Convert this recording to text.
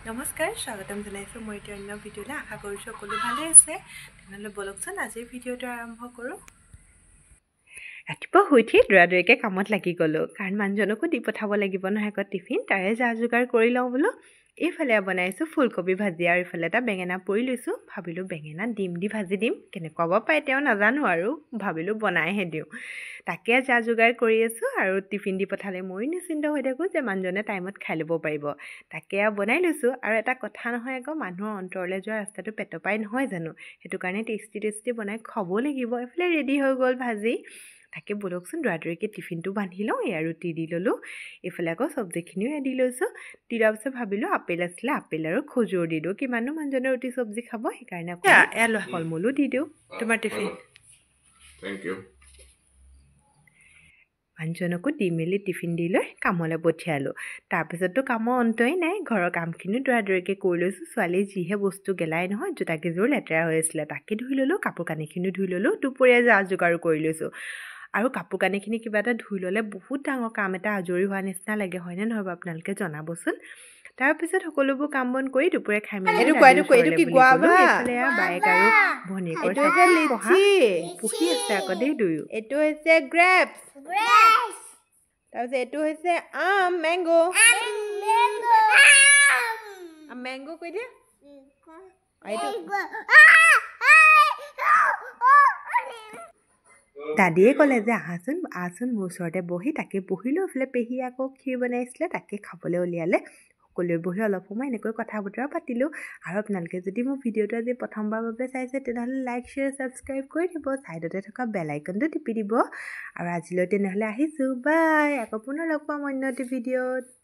নমস্কাৰ স্বাগতম জনাইছোঁ মই এতিয়া অন্য ভিডিঅ'লৈ আশা কৰিছোঁ সকলো ভালে আছে তেনেহ'লে বলকচোন আজিৰ ভিডিঅ'টো আৰম্ভ কৰোঁ ৰাতিপুৱা শুই উঠি দৌৰাদৌৰিকৈ কামত লাগি গ'লোঁ কাৰণ মানুহজনকো দি পঠাব লাগিব নহয় আকৌ টিফিন তাৰে যা যোগাৰ কৰি লওঁ বোলো এইফালে বনাইছোঁ ফুলকবি ভাজি আৰু এইফালে এটা বেঙেনা পুৰি লৈছোঁ ভাবিলোঁ বেঙেনা ডিম দি ভাজি দিম কেনেকুৱা হ'ব পায় তেওঁ নাজানো আৰু ভাবিলোঁ বনাইহে দিওঁ তাকে যা যোগাৰ কৰি আছোঁ আৰু টিফিন দি পঠালে ময়ো নিশ্চিন্ত হৈ থাকোঁ যে মানুহজনে টাইমত খাই ল'ব পাৰিব তাকে বনাই লৈছোঁ আৰু এটা কথা নহয় আকৌ মানুহৰ অন্তৰলৈ যোৱা ৰাস্তাটো পেটৰ পৰাই নহয় জানো সেইটো কাৰণে টেষ্টি বনাই খাব লাগিব এইফালে ৰেডি হৈ গ'ল ভাজি তাকে বলকচোন দৌৰাদৌৰিকৈ টিফিনটো বান্ধি লওঁ এয়া ৰুটি দি ল'লোঁ এইফালে আকৌ চব্জিখিনিও দি লৈছোঁ দি লোৱাৰ পিছত ভাবিলোঁ আপেল আছিলে আপেল আৰু খজুৰ দি দিওঁ কিমানো মানুহজনে ৰুটি চব্জি খাব সেইকাৰণে আকৌ এয়া লোৱা ফল মূলো দি দিওঁ তোমাৰ টিফিন Thank you. মানুহজনকো দি মেলি টিফিন দি লৈ কামলৈ পঠিয়ালোঁ তাৰপিছততো কামৰ অন্তই নাই ঘৰৰ কামখিনিও দৌৰাদৌৰিকৈ কৰি লৈছোঁ ছোৱালী যিহে বস্তু গেলাই নহয় জোতাকেইযোৰ লেতেৰা হৈ আছিলে তাকে ধুই ল'লোঁ কাপোৰ কানিখিনিও ধুই ল'লোঁ দুপৰীয়া যা যোগাৰো কৰি লৈছোঁ আৰু কাপোৰ কানিখিনি কিবা এটা ধুই ল'লে বহুত ডাঙৰ কাম এটা আজৰি হোৱা নিচিনা লাগে হয়নে নহয় বাৰু আপোনালোকে জনাবচোন তাৰপিছত সকলোবোৰ কাম বন কৰি দুপৰীয়া খাই মেলি এইফালে বাইক আৰু ভনীয়েকৰ পুহি আছে আকৌ দেই দুয়ো এইটো হৈছে গ্ৰেপছ তাৰপিছত এইটো হৈছে আম মেংগো মেংগো কৈ দিয়া দাদীয়ে ক'লে যে আহাচোন মোৰ ওচৰতে বহি তাকে বহিলোঁ এইফালে পেহী আকৌ ক্ষীৰ বনাইছিলে তাকে খাবলৈ উলিয়ালে সকলোৱে বহি অলপ সময় এনেকৈ কথা বতৰা পাতিলোঁ আৰু আপোনালোকে যদি মোৰ ভিডিঅ'টো আজি প্ৰথমবাৰৰ বাবে চাইছে তেনেহ'লে লাইক শ্বেয়াৰ ছাবস্ক্ৰাইব কৰি দিব ছাইডতে থকা বেল আইকনটো টিপি দিব আৰু আজিলৈ তেনেহ'লে আহিছোঁ বাই আকৌ পুনৰ লগ পাম অন্য এটি ভিডিঅ'ত